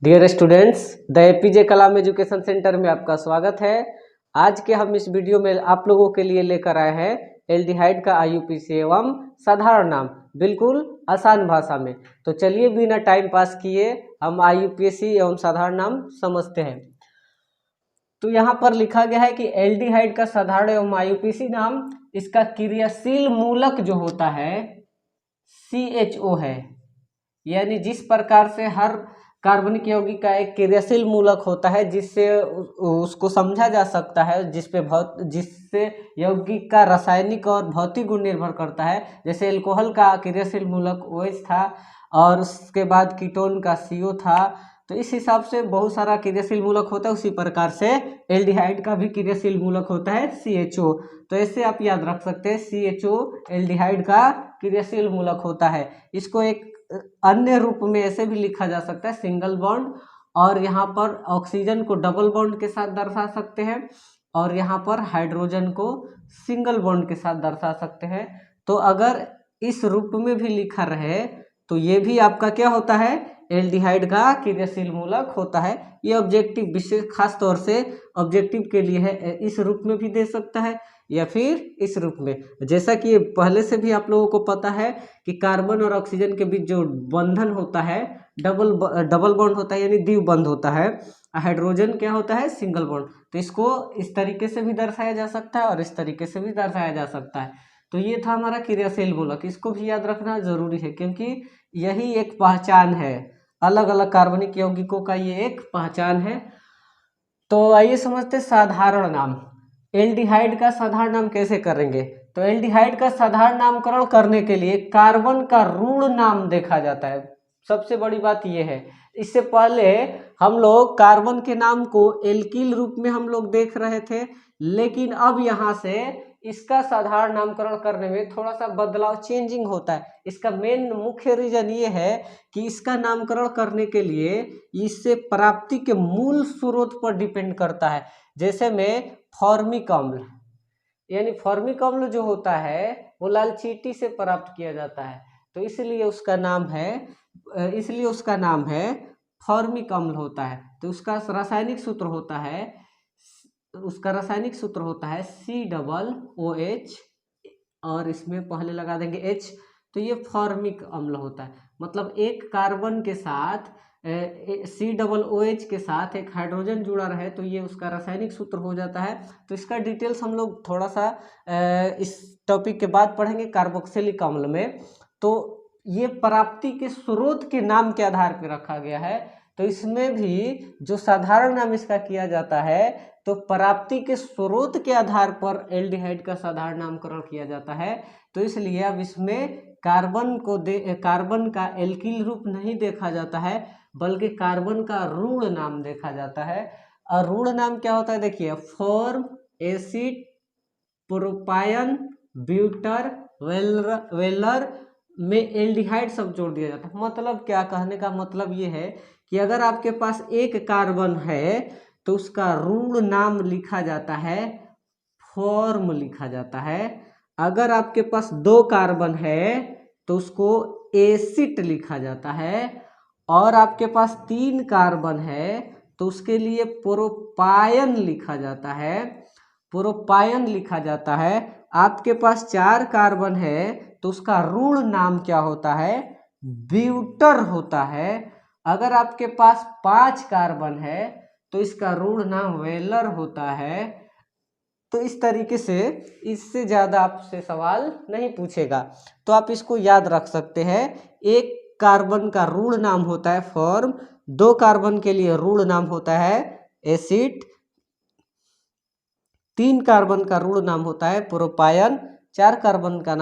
Dear students, the APJ Kalam education centre में आपका स्वागत है। आज के हम इस वीडियो में आप लोगों के लिए लेकर आए हैं एल्डिहाइड का आईयूपीएसी एवं साधारण नाम, बिल्कुल आसान भाषा में। तो चलिए बिना टाइम पास किए हम आईयूपीएसी एवं साधारण नाम समझते हैं। तो यहाँ पर लिखा गया है कि एल्डिहाइड का साधारण एवं आईयूपीएसी नाम, इसका क्रियाशील मूलक जो होता है CHO है। यानी जिस प्रकार से हर कार्बनिक यौगिक का एक क्रियाशील मूलक होता है जिससे उसको समझा जा सकता है, जिससे यौगिक का रासायनिक और भौतिक गुण निर्भर करता है। जैसे अल्कोहल का क्रियाशील मूलक OH था और उसके बाद कीटोन का CO था। तो इस हिसाब से बहुत सारा क्रियाशील मूलक होता है। उसी प्रकार से एल्डिहाइड का भी क्रियाशील मूलक होता है CHO। तो ऐसे आप याद रख सकते हैं, CHO एल्डिहाइड का क्रियाशील मूलक होता है। इसको एक अन्य रूप में ऐसे भी लिखा जा सकता है, सिंगल बॉन्ड, और यहाँ पर ऑक्सीजन को डबल बॉन्ड के साथ दर्शा सकते हैं और यहाँ पर हाइड्रोजन को सिंगल बॉन्ड के साथ दर्शा सकते हैं। तो अगर इस रूप में भी लिखा रहे तो ये भी आपका क्या होता है, एल्डिहाइड का क्रियाशील मूलक होता है। ये ऑब्जेक्टिव विशेष खास तौर से ऑब्जेक्टिव के लिए है, इस रूप में भी दे सकता है या फिर इस रूप में। जैसा कि ये पहले से भी आप लोगों को पता है कि कार्बन और ऑक्सीजन के बीच जो बंधन होता है डबल बॉन्ड होता है, यानी द्विबंध होता है। हाइड्रोजन क्या होता है, सिंगल बॉन्ड। तो इसको इस तरीके से भी दर्शाया जा सकता है और इस तरीके से भी दर्शाया जा सकता है। तो ये था हमारा क्रियाशील मूलक, इसको भी याद रखना जरूरी है क्योंकि यही एक पहचान है, अलग अलग कार्बनिक यौगिकों का ये एक पहचान है। तो आइए समझते साधारण नाम। एल्डिहाइड का साधारण नाम कैसे करेंगे? तो एल्डिहाइड का साधारण नामकरण करने के लिए कार्बन का ऋण नाम देखा जाता है। सबसे बड़ी बात यह है, इससे पहले हम लोग कार्बन के नाम को एल्किल रूप में हम लोग देख रहे थे, लेकिन अब यहाँ से इसका साधारण नामकरण करने में थोड़ा सा बदलाव, चेंजिंग होता है। इसका मेन मुख्य रीजन ये है कि इसका नामकरण करने के लिए इससे प्राप्ति के मूल स्रोत पर डिपेंड करता है। जैसे में फॉर्मिक अम्ल, यानी फॉर्मिक अम्ल जो होता है वो लाल चींटी से प्राप्त किया जाता है, तो इसलिए उसका नाम है फॉर्मिक अम्ल होता है। तो उसका रासायनिक सूत्र होता है COOH, और इसमें पहले लगा देंगे H। तो ये फॉर्मिक अम्ल होता है, मतलब एक कार्बन के साथ COOH के साथ एक हाइड्रोजन जुड़ा रहे तो ये उसका रासायनिक सूत्र हो जाता है। तो इसका डिटेल्स हम लोग थोड़ा सा इस टॉपिक के बाद पढ़ेंगे कार्बोक्सिलिक अम्ल में। तो ये प्राप्ति के स्रोत के नाम के आधार पर रखा गया है। तो इसमें भी जो साधारण नाम इसका किया जाता है, तो प्राप्ति के स्रोत के आधार पर एल्डिहाइड का साधारण नामकरण किया जाता है। तो इसलिए अब इसमें कार्बन का एल्किल रूप नहीं देखा जाता है, बल्कि कार्बन का ऋण नाम देखा जाता है। और ऋण नाम क्या होता है, देखिए, फॉर्म, एसिड, प्रोपायन, ब्यूटर, वेलर में एल्डिहाइड सब जोड़ दिया जाता है। मतलब क्या, कहने का मतलब ये है कि अगर आपके पास एक कार्बन है तो उसका ऋण नाम लिखा जाता है, फॉर्म लिखा जाता है। अगर आपके पास दो कार्बन है तो उसको एसिड लिखा जाता है, और आपके पास 3 कार्बन है तो उसके लिए प्रोपायन लिखा जाता है। आपके पास 4 कार्बन है तो उसका ऋण नाम क्या होता है, ब्यूटर होता है। अगर आपके पास 5 कार्बन है तो इसका ऋण नाम वेलर होता है। तो इस तरीके से, इससे ज़्यादा आपसे सवाल नहीं पूछेगा, तो आप इसको याद रख सकते हैं। एक कार्बन का ऋण नाम होता है फॉर्म, 2 कार्बन के लिए ऋण नाम होता है एसिड, 3 कार्बन का ऋण नाम होता है प्रोपायन, 4 कार्बन का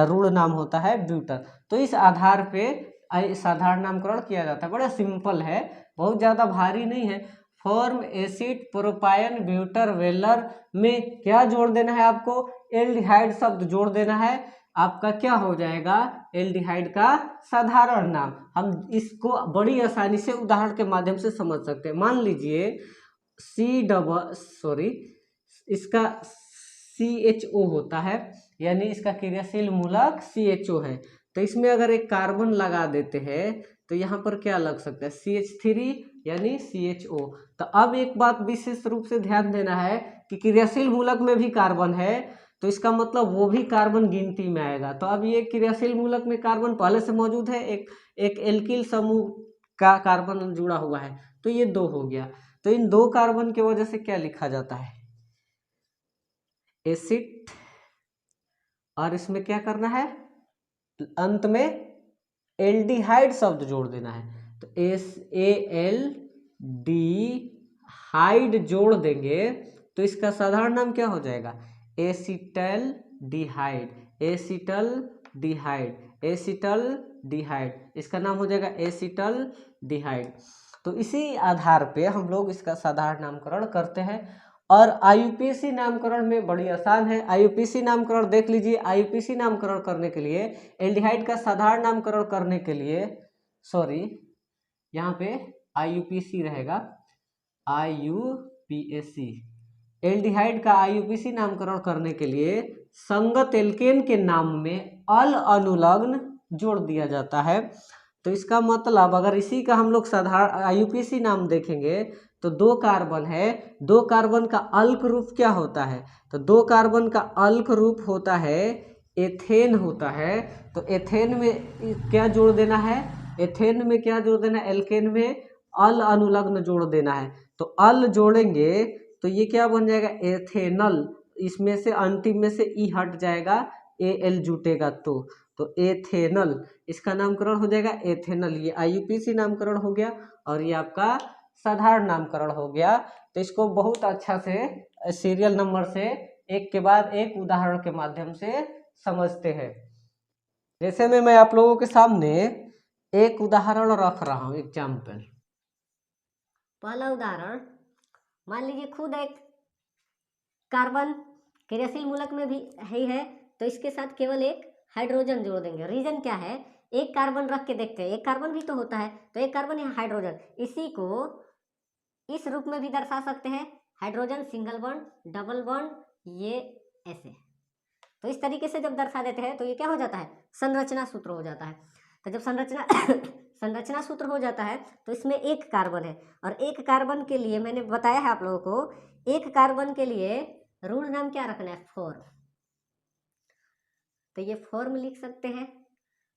ऋण नाम होता है ब्यूटर। तो इस आधार पे साधारण नामकरण किया जाता है। बड़ा सिंपल है, बहुत ज़्यादा भारी नहीं है। फॉर्म, एसिड, प्रोपायन, ब्यूटर, वेलर में क्या जोड़ देना है आपको, एल्डिहाइड शब्द जोड़ देना है। आपका क्या हो जाएगा, एल्डिहाइड का साधारण नाम। हम इसको बड़ी आसानी से उदाहरण के माध्यम से समझ सकते हैं। मान लीजिए इसका CHO होता है, यानी इसका क्रियाशील मूलक CHO है। तो इसमें अगर एक कार्बन लगा देते हैं तो यहाँ पर क्या लग सकता है CH3 यानी CHO। तो अब एक बात विशेष रूप से ध्यान देना है कि क्रियाशील मूलक में भी कार्बन है, तो इसका मतलब वो भी कार्बन गिनती में आएगा। तो अब ये क्रियाशील मूलक में कार्बन पहले से मौजूद है, एक एल्किल समूह का कार्बन जुड़ा हुआ है, तो ये 2 हो गया। तो इन 2 कार्बन की वजह से क्या लिखा जाता है एसिड, और इसमें क्या करना है अंत में एल्डिहाइड शब्द जोड़ देना है। तो SALD हाइड जोड़ देंगे तो इसका साधारण नाम क्या हो जाएगा एसिटल डिहाइड, एसिटल डिहाइड, एसिटल डिहाइड, इसका नाम हो जाएगा एसिटल डिहाइड। तो इसी आधार पे हम लोग इसका साधारण नामकरण करते हैं। और IUPAC नामकरण में बड़ी आसान है। IUPAC नामकरण देख लीजिए। IUPAC नामकरण करने के लिए एल्डिहाइड का साधारण नामकरण करने के लिए यहाँ पे IUPAC रहेगा, IUPAC। एल्डिहाइड का IUPAC नामकरण करने के लिए संगत एल्केन के नाम में अल अनुलग्न जोड़ दिया जाता है। तो इसका मतलब अगर इसी का हम लोग साधारण IUPAC नाम देखेंगे तो 2 कार्बन है, 2 कार्बन का अल्क रूप क्या होता है, तो 2 कार्बन का अल्क रूप होता है एथेन होता है। तो एथेन में क्या जोड़ देना है, एथेन में क्या जोड़ देना है, एल्केन में अल अनुलग्न जोड़ देना है। तो अल जोड़ेंगे तो ये क्या बन जाएगा एथेनल, इसमें से अंतिम में से ई हट जाएगा, Al जुटेगा तो एथेनल, इसका नामकरण हो जाएगा एथेनल। ये IUPAC नामकरण हो गया और ये आपका साधारण नामकरण हो गया। तो इसको बहुत अच्छा से सीरियल नंबर से एक के बाद एक उदाहरण के माध्यम से समझते हैं। जैसे मैं आप लोगों के सामने एक उदाहरण रख रहा हूँ, एग्जाम्पल। पहला उदाहरण, मान लीजिए खुद एक कार्बन क्रियाशील मूलक में भी है, तो इसके साथ केवल एक हाइड्रोजन जोड़ देंगे। रीजन क्या है, एक कार्बन रख के देखते हैं, एक कार्बन भी तो होता है, तो एक कार्बन या हाइड्रोजन, इसी को इस रूप में भी दर्शा सकते हैं, hydrogen single bond, double bond, ये ऐसे। तो इस तरीके से जब दर्शा देते हैं तो ये क्या हो जाता है, संरचना सूत्र हो जाता है। तो जब संरचना सूत्र हो जाता है तो इसमें एक कार्बन है, और एक कार्बन के लिए मैंने बताया है आप लोगों को, एक कार्बन के लिए ऋण नाम क्या रखना है, फॉर्म। तो ये फॉर्म लिख सकते हैं।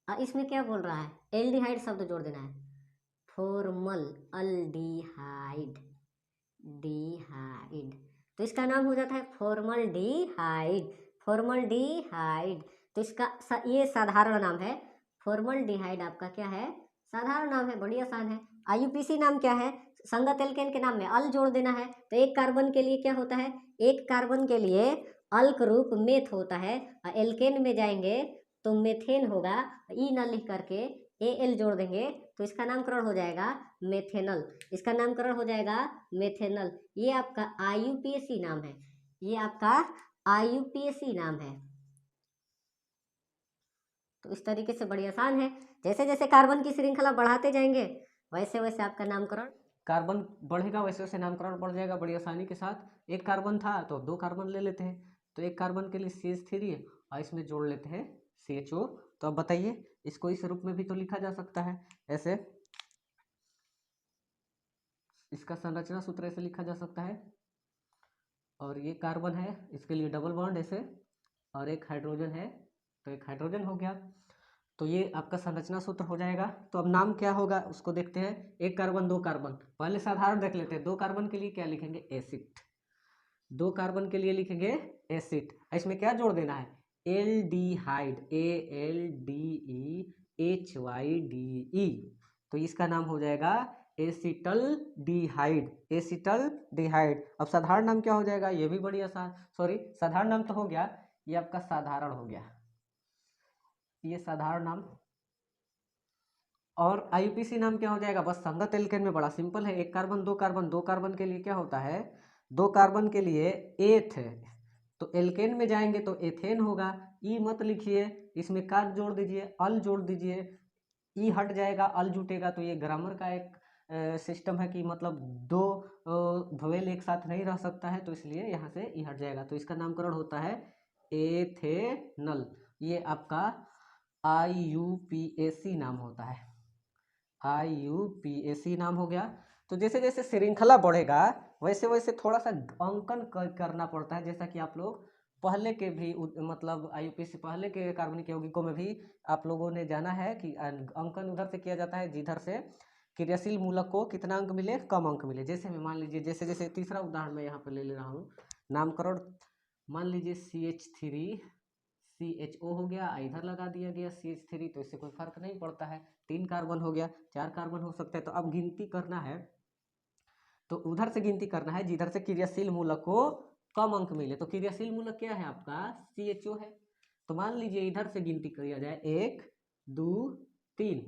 और इसमें क्या बोल रहा है, एल्डिहाइड शब्द जोड़ देना है, फॉर्मल अल्डिहाइड, डिहाइड। तो इसका नाम हो जाता है फॉर्मल डिहाइड, फॉर्मल डिहाइड। तो इसका ये साधारण नाम है, फॉर्मल डिहाइड आपका क्या है, साधारण नाम है, बड़ी आसान है। IUPAC नाम क्या है, संगत एल्केन के नाम में अल जोड़ देना है। तो एक कार्बन के लिए क्या होता है, एक कार्बन के लिए अल्क रूप मेथ होता है, और एल्केन में जाएंगे तो मेथेन होगा, ई न लिख करके Al जोड़ देंगे तो इसका नामकरण हो जाएगा मेथेनल, इसका नामकरण हो जाएगा मेथेनल। ये आपका IUPAC नाम है, ये आपका IUPAC नाम है। तो इस तरीके से बड़ी आसान है, जैसे जैसे कार्बन की श्रृंखला बढ़ाते जाएंगे वैसे वैसे आपका नामकरण, कार्बन बढ़ेगा वैसे वैसे नामकरण बढ़ जाएगा बड़ी आसानी के साथ। एक कार्बन था तो 2 कार्बन ले लेते हैं, तो एक कार्बन के लिए CH3 और इसमें जोड़ लेते हैं CHO। तो अब बताइए इसको इस रूप में भी तो लिखा जा सकता है ऐसे, इसका संरचना सूत्र ऐसे लिखा जा सकता है। और ये कार्बन है, इसके लिए डबल बॉन्ड ऐसे, और एक हाइड्रोजन है तो एक हाइड्रोजन हो गया। तो ये आपका संरचना सूत्र हो जाएगा। तो अब नाम क्या होगा उसको देखते हैं। एक कार्बन 2 कार्बन, पहले साधारण देख लेते हैं। 2 कार्बन के लिए क्या लिखेंगे एसिड, 2 कार्बन के लिए लिखेंगे एसिड। इसमें क्या जोड़ देना है एल्डिहाइड, ALDEHYDE। तो इसका नाम हो जाएगा एसिटल डिहाइड, एसिटल डिहाइड। अब साधारण नाम क्या हो जाएगा, ये भी बड़ी आसान, साधारण नाम तो हो गया, ये आपका साधारण हो गया, ये साधारण नाम। और IUPAC नाम क्या हो जाएगा, बस संगत एल्केन में बड़ा सिंपल है, एक कार्बन 2 कार्बन, 2 कार्बन के लिए क्या होता है, 2 कार्बन के लिए एथ है, तो एल्केन में जाएंगे तो एथेन होगा। ई मत लिखिए, इसमें कार्ब जोड़ दीजिए, अल जोड़ दीजिए, ई हट जाएगा अल जुटेगा। तो ये ग्रामर का एक सिस्टम है कि मतलब 2 वोवेल एक साथ नहीं रह सकता है, तो इसलिए यहाँ से ई हट जाएगा। तो इसका नामकरण होता है एथेनल। ये आपका IUPAC नाम होता है। IUPAC नाम हो गया। तो जैसे जैसे श्रृंखला बढ़ेगा वैसे वैसे थोड़ा सा अंकन करना पड़ता है, जैसा कि आप लोग पहले के भी मतलब IUPAC पहले के कार्बनिक यौगिकों में भी आप लोगों ने जाना है कि अंकन उधर से किया जाता है जिधर से क्रियाशील मूलक को कितना अंक मिले, कम अंक मिले। जैसे में मान लीजिए जैसे जैसे तीसरा उदाहरण मैं यहाँ पर ले रहा हूँ, नामकरण मान लीजिए CH3CHO हो गया, इधर लगा दिया गया CH3, तो इससे कोई फर्क नहीं पड़ता है, 3 कार्बन हो गया, 4 कार्बन हो सकता है। तो अब गिनती करना है तो उधर से गिनती करना है जिधर से क्रियाशील मूलक को कम अंक मिले। तो क्रियाशील मूलक क्या है आपका, CHO है। तो मान लीजिए इधर से गिनती किया जाए 1 2 3,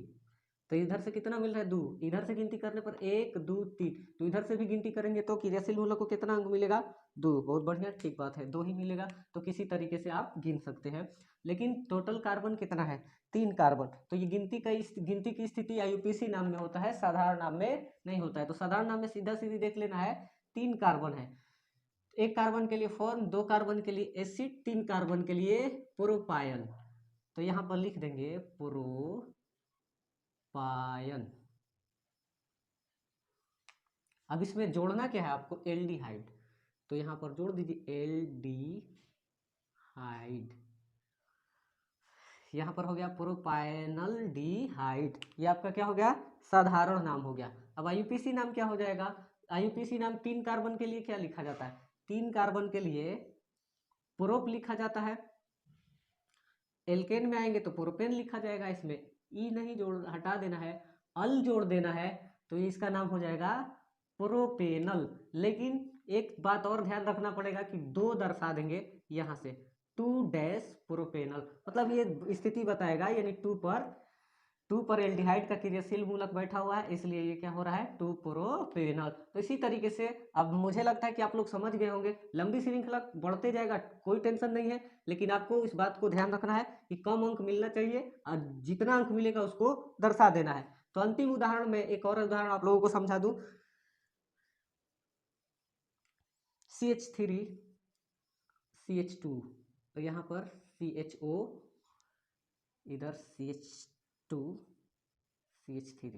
तो इधर से कितना मिल रहा है 2, इधर से गिनती करने पर 1 2 3, तो इधर से भी गिनती करेंगे तो क्रियाशील मूलक को कितना अंक मिलेगा, 2। बहुत बढ़िया, ठीक बात है, 2 ही मिलेगा। तो किसी तरीके से आप गिन सकते हैं। लेकिन टोटल कार्बन कितना है, 3 कार्बन। तो ये गिनती की स्थिति IUPAC नाम में होता है, साधारण नाम में नहीं होता है। तो साधारण नाम में सीधा सीधी देख लेना है, 3 कार्बन है, 1 कार्बन के लिए फॉर्म, 2 कार्बन के लिए एसिड, 3 कार्बन के लिए प्रोपायन। तो यहाँ पर लिख देंगे प्रोपायन। अब इसमें जोड़ना क्या है आपको, एल्डिहाइड। तो यहाँ पर जोड़ दीजिए एल्डिहाइड। यहाँ पर हो गया प्रोपायनल डिहाइड, ये आपका क्या हो गया, साधारण नाम हो गया। अब IUPAC नाम क्या हो जाएगा, IUPAC नाम 3 कार्बन के लिए क्या लिखा जाता है, 3 कार्बन के लिए प्रोप लिखा जाता है। एल्केन में आएंगे तो प्रोपेन लिखा जाएगा, इसमें ई नहीं जोड़ हटा देना है, अल जोड़ देना है, तो इसका नाम हो जाएगा प्रोपेनल। लेकिन एक बात और ध्यान रखना पड़ेगा कि 2 दर्शा देंगे यहाँ से, 2 प्रोपेनल, मतलब ये स्थिति बताएगा, यानी 2 पर एल्डिहाइड का क्रियाशील मूलक बैठा हुआ है, इसलिए ये क्या हो रहा है, 2 प्रोपेनल। तो इसी तरीके से अब मुझे लगता है कि आप लोग समझ गए होंगे, लंबी श्रृंखला बढ़ते जाएगा, कोई टेंशन नहीं है, लेकिन आपको इस बात को ध्यान रखना है कि कम अंक मिलना चाहिए और जितना अंक मिलेगा उसको दर्शा देना है। तो अंतिम उदाहरण में एक और उदाहरण आप लोगों को समझा दूं, CH3 CH2, तो यहाँ पर CHO, इधर CH2 CH3।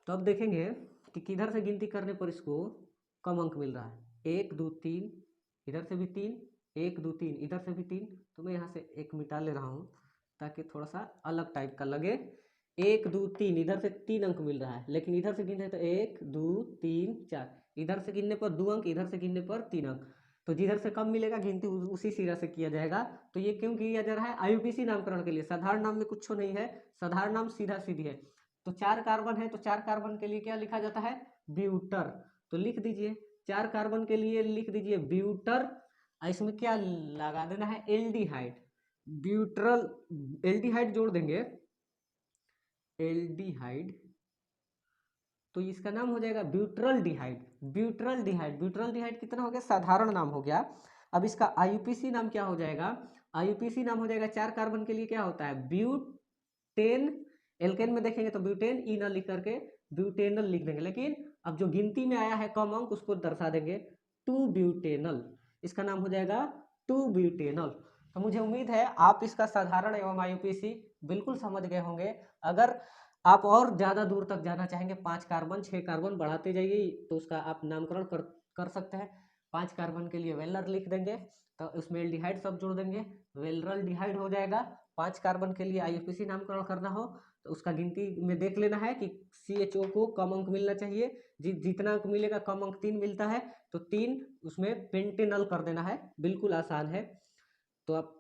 तो अब देखेंगे कि किधर से गिनती करने पर इसको कम अंक मिल रहा है, 1 2 3, इधर से भी 3, 1 2 3, इधर से भी 3। तो मैं यहाँ से एक मिटा ले रहा हूँ ताकि थोड़ा सा अलग टाइप का लगे। 1 2 3, इधर से 3 अंक मिल रहा है, लेकिन इधर से गिनते तो 1 2 3 4, इधर से गिनने पर 2 अंक, इधर से गिनने पर 3 अंक। तो जिधर से कम मिलेगा गिनती उसी सिरा से किया जाएगा। तो ये क्यों किया जा रहा है, IUPAC नामकरण के लिए। साधारण नाम में कुछ नहीं है, साधारण नाम सीधा सीधी है। तो 4 कार्बन है, तो 4 कार्बन के लिए क्या लिखा जाता है, ब्यूटर। तो लिख दीजिए 4 कार्बन के लिए लिख दीजिए ब्यूटर, इसमें क्या लगा देना है, एल्डिहाइड, ब्यूट्रल, एल्डिहाइड जोड़ देंगे, एल्डिहाइड, तो इसका नाम हो जाएगा ब्यूट्रल डिहाइड। ब्यूट्रल डिहाइड, ब्यूट्रल डिहाइड कितना हो गया, साधारण नाम हो गया। अब इसका IUPAC नाम क्या हो जाएगा, IUPAC नाम हो जाएगा 4 कार्बन के लिए क्या होता है, ब्यूटेन। एल्केन में देखेंगे तो ब्यूटेन, ई न लिख करके ब्यूटेनल लिख देंगे, लेकिन अब जो गिनती में आया है कम अंक उसको दर्शा देंगे 2 ब्यूटेनल, इसका नाम हो जाएगा 2 ब्यूटेनल। तो मुझे उम्मीद है आप इसका साधारण एवं IUPAC बिल्कुल समझ गए होंगे। अगर आप और ज़्यादा दूर तक जाना चाहेंगे, 5 कार्बन 6 कार्बन बढ़ाते जाइए, तो उसका आप नामकरण कर सकते हैं। 5 कार्बन के लिए वेलर लिख देंगे, तो उसमें एल्डिहाइड सब जोड़ देंगे, वेलरल डिहाइड हो जाएगा। 5 कार्बन के लिए IUPAC नामकरण करना हो तो उसका गिनती में देख लेना है कि CHO को कम अंक मिलना चाहिए, जितना अंक मिलेगा, कम अंक 3 मिलता है तो 3 उसमें पेंटेनल कर देना है, बिल्कुल आसान है। तो आप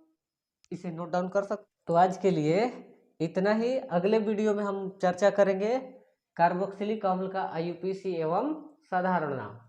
इसे नोट डाउन कर सकते। तो आज के लिए इतना ही, अगले वीडियो में हम चर्चा करेंगे कार्बोक्सिलिक अम्ल का IUPAC एवं साधारण नाम।